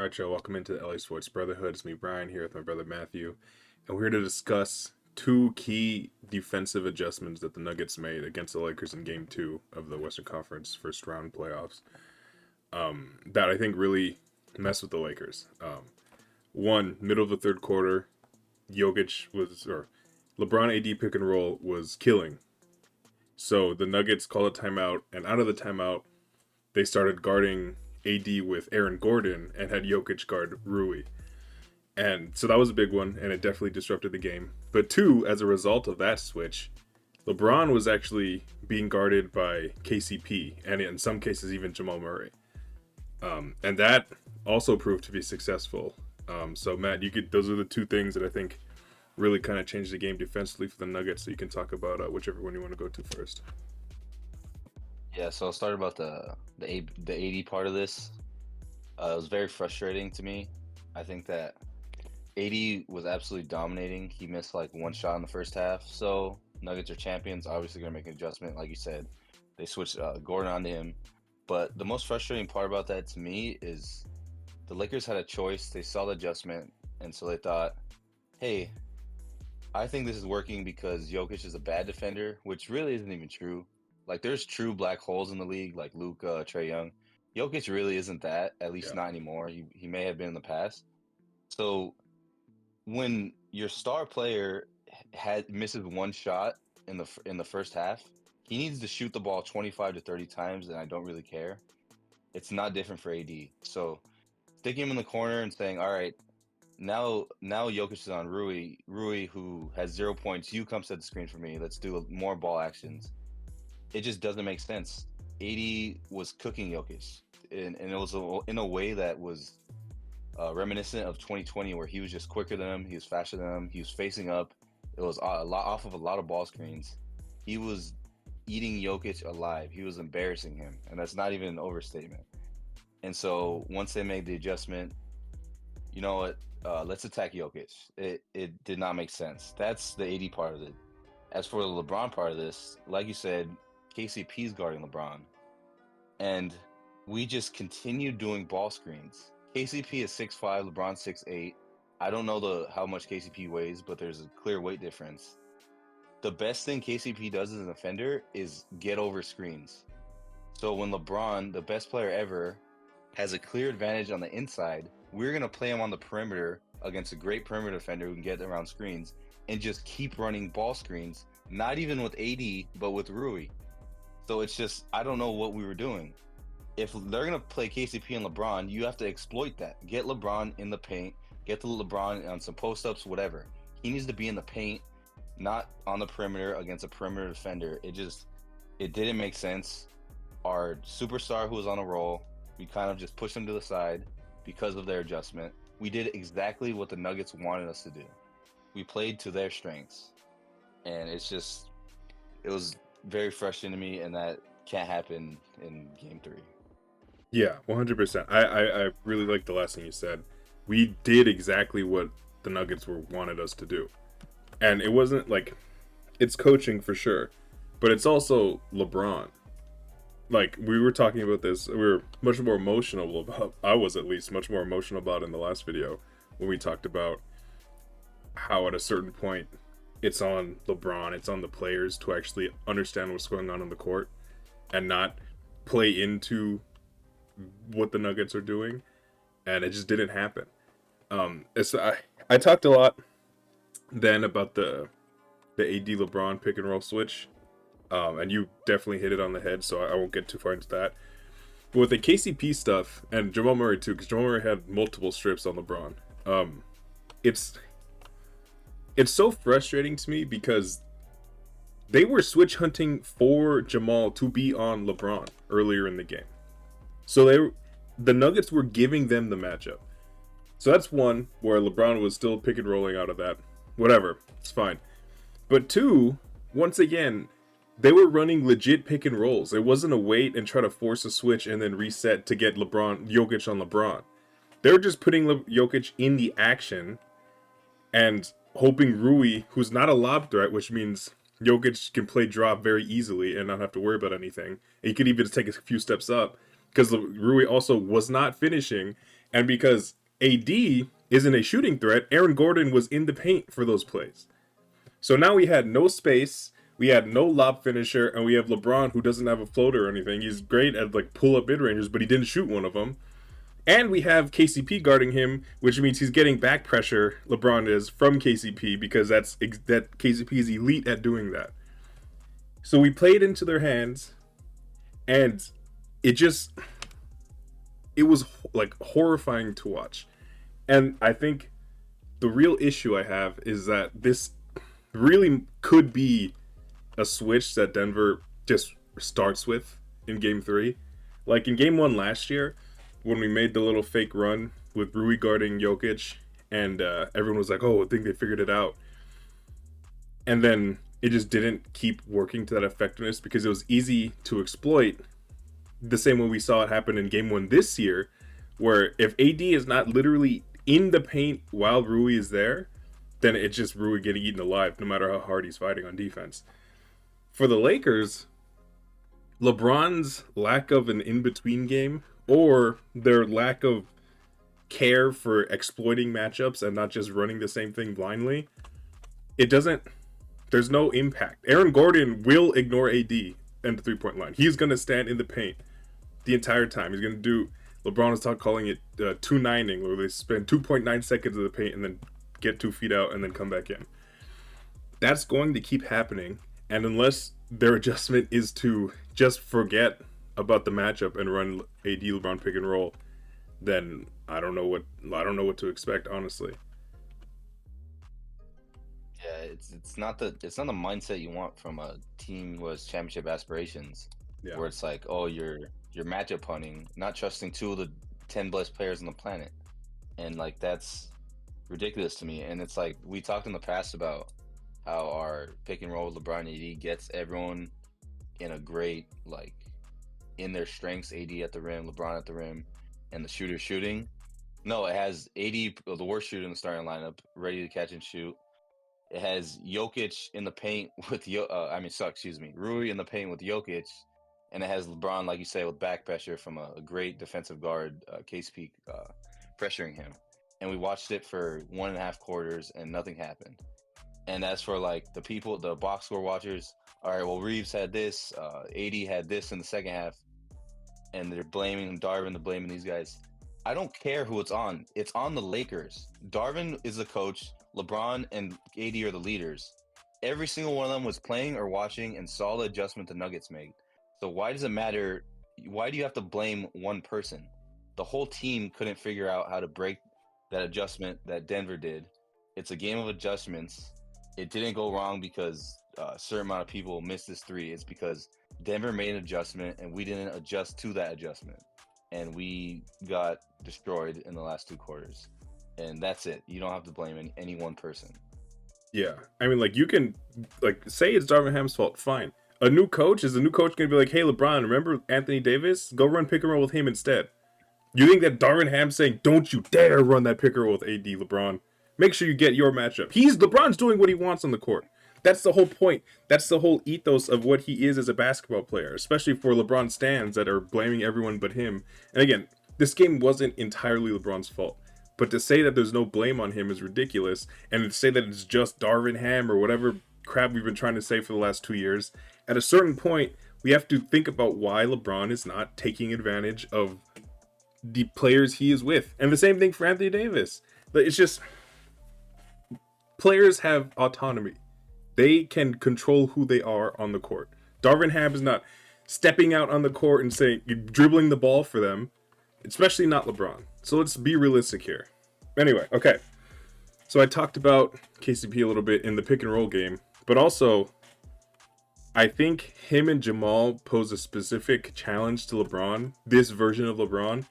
right, y'all. Welcome into the LA Sports Brotherhood. It's me, Brian, here with my brother Matthew, and we're here to discuss two key defensive adjustments that the Nuggets made against the Lakers in Game 2 of the Western Conference first round playoffs. That I think really messed with the Lakers. One, middle of the third quarter, LeBron AD pick and roll was killing. So the Nuggets called a timeout, and out of the timeout, they started guarding AD with Aaron Gordon and had Jokic guard Rui. And so that was a big one, and it definitely disrupted the game. But two, as a result of that switch, LeBron was actually being guarded by KCP, and in some cases even Jamal Murray. And that also proved to be successful. So Matt, those are the two things that I think really kind of changed the game defensively for the Nuggets. So you can talk about whichever one you want to go to first. Yeah, so I'll start about the AD part of this. It was very frustrating to me. I think that AD was absolutely dominating. He missed like one shot in the first half. So Nuggets are champions. Obviously, gonna make an adjustment, like you said. They switched Gordon onto him. But the most frustrating part about that to me is the Lakers had a choice. They saw the adjustment, and so they thought, "Hey, I think this is working because Jokic is a bad defender," which really isn't even true. Like, there's true black holes in the league, like Luka, Trey Young. Jokic really isn't that, at least Yeah. not anymore. He may have been in the past. So when your star player had misses one shot in the first half, he needs to shoot the ball 25 to 30 times, and I don't really care. It's not different for AD. So sticking him in the corner and saying, "All right, now Jokic is on Rui, who has 0 points. You come set the screen for me. Let's do more ball actions." It just doesn't make sense. AD was cooking Jokic, and it was in a way that was reminiscent of 2020, where he was just quicker than him, he was faster than him, he was facing up. It was a lot off of a lot of ball screens. He was eating Jokic alive. He was embarrassing him, and that's not even an overstatement. And so once they made the adjustment, you know what? Let's attack Jokic. It did not make sense. That's the AD part of it. As for the LeBron part of this, like you said, KCP's guarding LeBron, and we just continue doing ball screens. KCP is 6'5", LeBron 6'8". I don't know how much KCP weighs, but there's a clear weight difference. The best thing KCP does as an offender is get over screens. So when LeBron, the best player ever, has a clear advantage on the inside, we're going to play him on the perimeter against a great perimeter defender who can get around screens and just keep running ball screens, not even with AD, but with Rui. So it's just, I don't know what we were doing. If they're going to play KCP and LeBron, you have to exploit that. Get LeBron in the paint, get the LeBron on some post-ups, whatever. He needs to be in the paint, not on the perimeter against a perimeter defender. It didn't make sense. Our superstar who was on a roll, we kind of just pushed him to the side because of their adjustment. We did exactly what the Nuggets wanted us to do. We played to their strengths. And it was very frustrating to me, and that can't happen in game 3. Yeah, 100%. I really like the last thing you said. We did exactly what the Nuggets wanted us to do. And it wasn't like, it's coaching for sure, but it's also LeBron. Like, we were talking about this, we were much more emotional about, I was at least much more emotional about in the last video when we talked about how at a certain point it's on LeBron, it's on the players to actually understand what's going on the court and not play into what the Nuggets are doing, and it just didn't happen. I talked a lot then about the AD LeBron pick and roll switch, and you definitely hit it on the head, so I won't get too far into that. But with the KCP stuff and Jamal Murray too, because Jamal Murray had multiple strips on LeBron, it's so frustrating to me because they were switch hunting for Jamal to be on LeBron earlier in the game. So the Nuggets were giving them the matchup. So that's one where LeBron was still pick and rolling out of that. Whatever, it's fine. But two, once again, they were running legit pick and rolls. It wasn't a wait and try to force a switch and then reset to get Jokic on LeBron. They were just putting Jokic in the action and hoping Rui, who's not a lob threat, which means Jokic can play drop very easily and not have to worry about anything. And he could even take a few steps up because Rui also was not finishing, And because AD isn't a shooting threat, Aaron Gordon was in the paint for those plays. So now we had no space, we had no lob finisher, and we have LeBron who doesn't have a floater or anything. He's great at like pull up mid rangers, but he didn't shoot one of them. And we have KCP guarding him, which means he's getting back pressure. LeBron is from KCP because that KCP is elite at doing that. So we played into their hands, and it was like horrifying to watch. And I think the real issue I have is that this really could be a switch that Denver just starts with in game 3. Like in game 1 last year, when we made the little fake run with Rui guarding Jokic, and everyone was like, oh, I think they figured it out. And then it just didn't keep working to that effectiveness because it was easy to exploit, the same way we saw it happen in game 1 this year, where if AD is not literally in the paint while Rui is there, then it's just Rui getting eaten alive no matter how hard he's fighting on defense. For the Lakers, LeBron's lack of an in-between game, or their lack of care for exploiting matchups and not just running the same thing blindly, there's no impact. Aaron Gordon will ignore AD in the three-point line. He's going to stand in the paint the entire time. He's going to do, LeBron is calling it 2-9ing, where they spend 2.9 seconds in the paint and then get 2 feet out and then come back in. That's going to keep happening, and unless their adjustment is to just forget about the matchup and run AD LeBron pick and roll, then I don't know what to expect, honestly. Yeah, it's not the mindset you want from a team with championship aspirations. Yeah. Where it's like, oh, you're matchup hunting, not trusting 2 of the 10 best players on the planet, and like that's ridiculous to me. And it's like we talked in the past about how our pick and roll with LeBron and AD gets everyone in a great, like, in their strengths, AD at the rim, LeBron at the rim, and the shooter shooting. No, it has AD, the worst shooter in the starting lineup, ready to catch and shoot. It has Jokic in the paint with Rui in the paint with Jokic, and it has LeBron, like you say, with back pressure from a great defensive guard, KCP, pressuring him. And we watched it for 1.5 quarters, and nothing happened. And as for like the box score watchers, all right, well, Reeves had this, AD had this in the second half, and they're blaming Darvin, they're blaming these guys. I don't care who it's on. It's on the Lakers. Darvin is the coach. LeBron and AD are the leaders. Every single one of them was playing or watching and saw the adjustment the Nuggets made. So why does it matter? Why do you have to blame one person? The whole team couldn't figure out how to break that adjustment that Denver did. It's a game of adjustments. It didn't go wrong because a certain amount of people missed this 3. It's because Denver made an adjustment and we didn't adjust to that adjustment. And we got destroyed in the last 2 quarters. And that's it. You don't have to blame any one person. Yeah. I mean, like, you can, like, say it's Darvin Ham's fault. Fine. Is a new coach going to be like, hey, LeBron, remember Anthony Davis? Go run pick and roll with him instead. You think that Darvin Ham's saying, don't you dare run that pick and roll with AD, LeBron. Make sure you get your matchup. LeBron's doing what he wants on the court. That's the whole point. That's the whole ethos of what he is as a basketball player, especially for LeBron stans that are blaming everyone but him. And again, this game wasn't entirely LeBron's fault. But to say that there's no blame on him is ridiculous. And to say that it's just Darvin Ham or whatever crap we've been trying to say for the last 2 years, at a certain point, we have to think about why LeBron is not taking advantage of the players he is with. And the same thing for Anthony Davis. It's just, players have autonomy. They can control who they are on the court. Darvin Ham is not stepping out on the court and saying, dribbling the ball for them, especially not LeBron. So let's be realistic here. Anyway, okay. So I talked about KCP a little bit in the pick and roll game, but also I think him and Jamal pose a specific challenge to LeBron, this version of LeBron,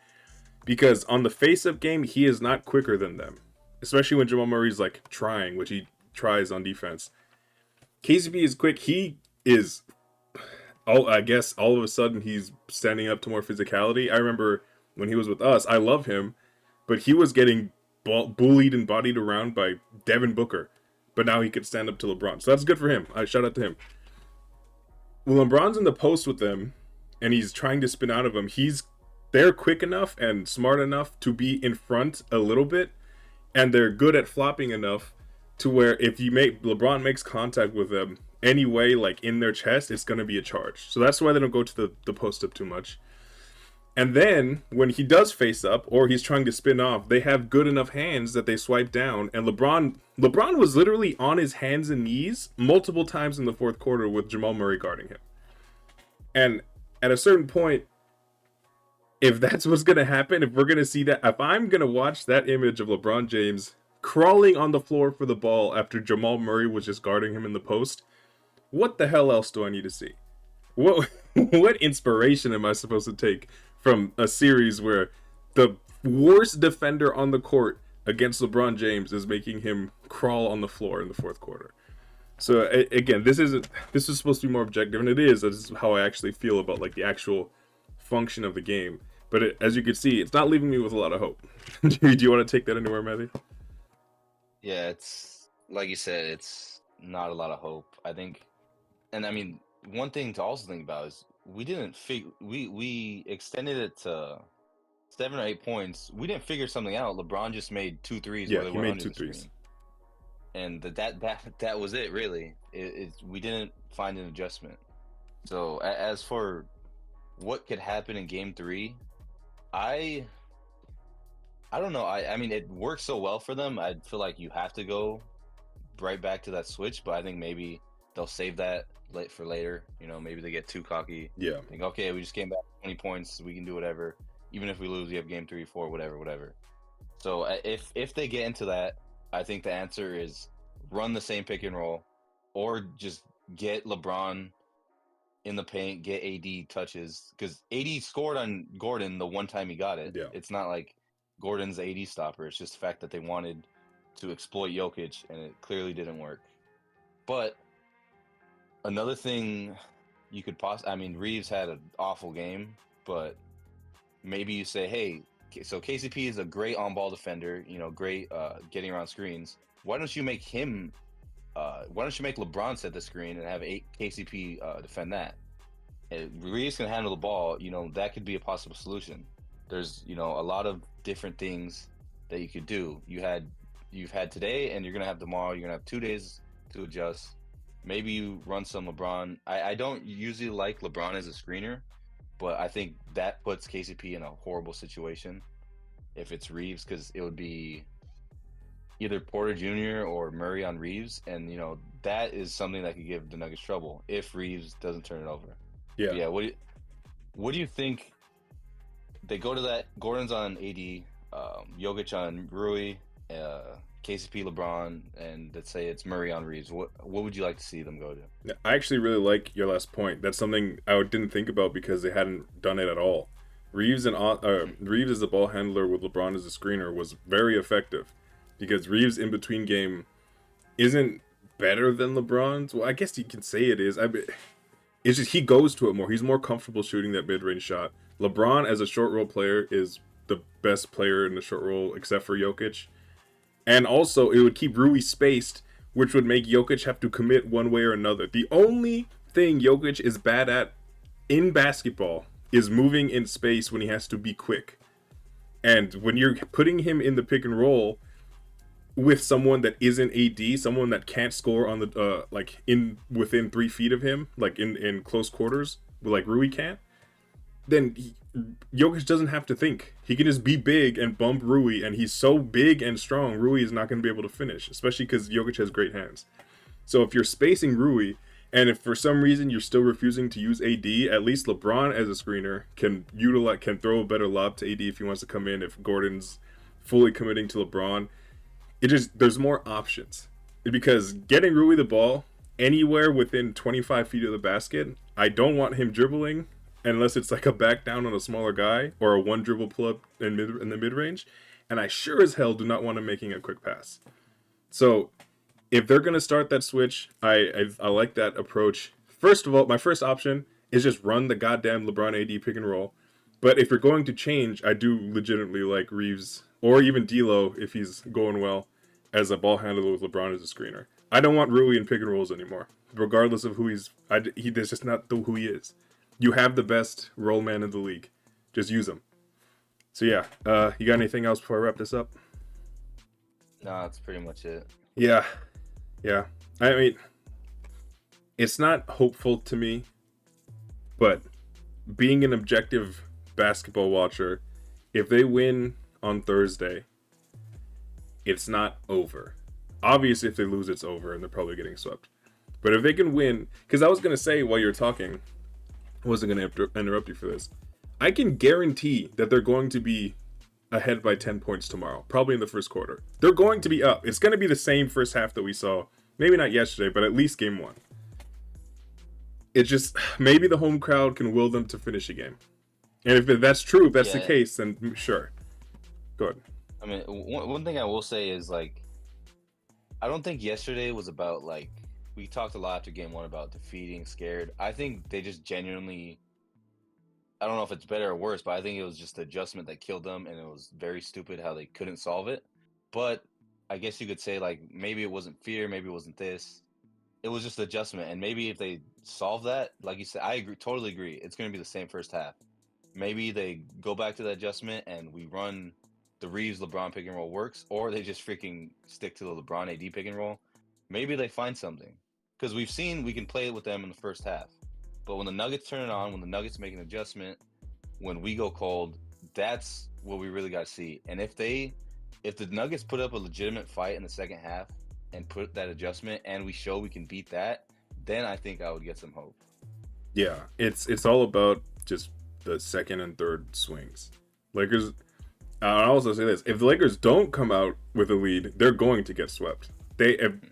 because on the face-up game, he is not quicker than them, especially when Jamal Murray's like trying, which he tries on defense. KCP is quick. He is, I guess, all of a sudden he's standing up to more physicality. I remember when he was with us, I love him, but he was getting bullied and bodied around by Devin Booker. But now he could stand up to LeBron. So that's good for him. I shout out to him. When LeBron's in the post with them and he's trying to spin out of him, they're quick enough and smart enough to be in front a little bit, and they're good at flopping enough to where if LeBron makes contact with them anyway, like in their chest, it's going to be a charge. So that's why they don't go to the post up too much. And then when he does face up or he's trying to spin off, they have good enough hands that they swipe down. And LeBron was literally on his hands and knees multiple times in the fourth quarter with Jamal Murray guarding him. And at a certain point, if that's what's going to happen, if we're going to see that, if I'm going to watch that image of LeBron James crawling on the floor for the ball after Jamal Murray was just guarding him in the post, what the hell else do I need to see? What inspiration am I supposed to take from a series where the worst defender on the court against LeBron James is making him crawl on the floor in the fourth quarter? So again, this is supposed to be more objective, and it is. This is how I actually feel about like the actual function of the game. But as you can see, it's not leaving me with a lot of hope. Do you want to take that anywhere, Matthew? Yeah, it's like you said, it's not a lot of hope. I think, and I mean, one thing to also think about is we extended it to 7 or 8 points. We didn't figure something out. LeBron just made 2 threes. Yeah, where they he were made under 2 the threes. screen. And that was it, really. We didn't find an adjustment. So as for what could happen in Game 3, I don't know. I mean, it works so well for them. I feel like you have to go right back to that switch, but I think maybe they'll save that for later. You know, maybe they get too cocky. Yeah. Think, okay, we just came back 20 points. We can do whatever. Even if we lose, we have Game 3, 4, whatever. So if they get into that, I think the answer is run the same pick and roll, or just get LeBron in the paint, get AD touches, because AD scored on Gordon the one time he got it. Yeah. It's not like Gordon's the AD stopper. It's just the fact that they wanted to exploit Jokic, and it clearly didn't work. But another thing you could I mean, Reeves had an awful game, but maybe you say, hey, so KCP is a great on-ball defender, you know, great getting around screens. Why don't you make him? Why don't you make LeBron set the screen and have KCP defend that? And Reeves can handle the ball. You know, that could be a possible solution. There's, you know, a lot of different things that you could do. You've had today, and you're gonna have tomorrow. You're gonna have 2 days to adjust. Maybe you run some LeBron. I don't usually like LeBron as a screener, but I think that puts KCP in a horrible situation if it's Reeves, because it would be either Porter Jr. or Murray on Reeves, and you know that is something that could give the Nuggets trouble if Reeves doesn't turn it over. Yeah. But yeah. What do you think? They go to that. Gordon's on AD, Jokic on Rui, KCP, LeBron, and let's say it's Murray on Reeves. What would you like to see them go to? I actually really like your last point. That's something I didn't think about because they hadn't done it at all. Reeves as a ball handler with LeBron as a screener was very effective, because Reeves in between game isn't better than LeBron's. Well, I guess you can say it is. It's just he goes to it more. He's more comfortable shooting that mid-range shot. LeBron as a short roll player is the best player in the short roll except for Jokic. And also it would keep Rui spaced, which would make Jokic have to commit one way or another. The only thing Jokic is bad at in basketball is moving in space when he has to be quick. And when you're putting him in the pick and roll with someone that isn't AD, someone that can't score on the like in within 3 feet of him, like in close quarters, like Rui can't, then Jokic doesn't have to think. He can just be big and bump Rui, and he's so big and strong, Rui is not going to be able to finish, especially because Jokic has great hands. So if you're spacing Rui, and if for some reason you're still refusing to use AD, at least LeBron as a screener can throw a better lob to AD if he wants to come in. If Gordon's fully committing to LeBron, there's more options, because getting Rui the ball anywhere within 25 feet of the basket, I don't want him dribbling unless it's like a back down on a smaller guy or a one dribble pull up in the mid range, and I sure as hell do not want him making a quick pass. So if they're gonna start that switch, I like that approach. First of all, my first option is just run the goddamn LeBron AD pick and roll. But if you're going to change, I do legitimately like Reeves or even D'Lo if he's going well as a ball handler with LeBron as a screener. I don't want Rui in pick and rolls anymore, regardless of who that's just not who he is. You have the best roll man in the league. Just use him. So yeah, you got anything else before I wrap this up? No, that's pretty much it. Yeah, yeah. I mean, it's not hopeful to me, but being an objective basketball watcher, if they win on Thursday, it's not over. Obviously, if they lose, it's over, and they're probably getting swept. But if they can win, because I was gonna say while you're talking, I wasn't gonna interrupt you for this. I can guarantee that they're going to be ahead by 10 points tomorrow, probably in the first quarter. They're going to be up. It's going to be the same first half that we saw. Maybe not yesterday, but at least game one. It just, maybe the home crowd can will them to finish a game. And if that's true, if that's the Yeah, case, then sure. Go ahead. I mean, one thing I will say is like, I don't think yesterday was about like we talked a lot after game one about defeating scared. I think they just genuinely. I don't know if it's better or worse, but I think it was just the adjustment that killed them, and it was very stupid how they couldn't solve it. But I guess you could say like maybe it wasn't fear, maybe it wasn't this. It was just adjustment, and maybe if they solve that, like you said, I agree, totally agree. It's going to be the same first half. Maybe they go back to the adjustment and we run the Reeves LeBron pick and roll works, or they just freaking stick to the LeBron AD pick and roll. Maybe they find something because we've seen we can play it with them in the first half. But when the Nuggets turn it on, when the Nuggets make an adjustment, when we go cold, that's what we really got to see. And if the Nuggets put up a legitimate fight in the second half and put that adjustment, and we show we can beat that, then I think I would get some hope. Yeah, it's all about just the second and third swings. Lakers. I'll also say this: if the Lakers don't come out with a lead, they're going to get swept.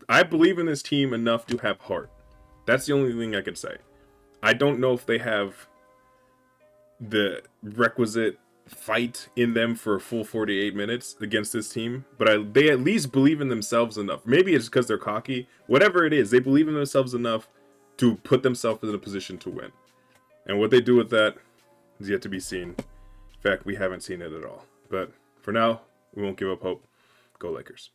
I believe in this team enough to have heart. That's the only thing I could say. I don't know if they have the requisite fight in them for a full 48 minutes against this team, but they at least believe in themselves enough. Maybe it's because they're cocky. Whatever it is, they believe in themselves enough to put themselves in a position to win. And what they do with that is yet to be seen. In fact, we haven't seen it at all. But for now, we won't give up hope. Go Lakers.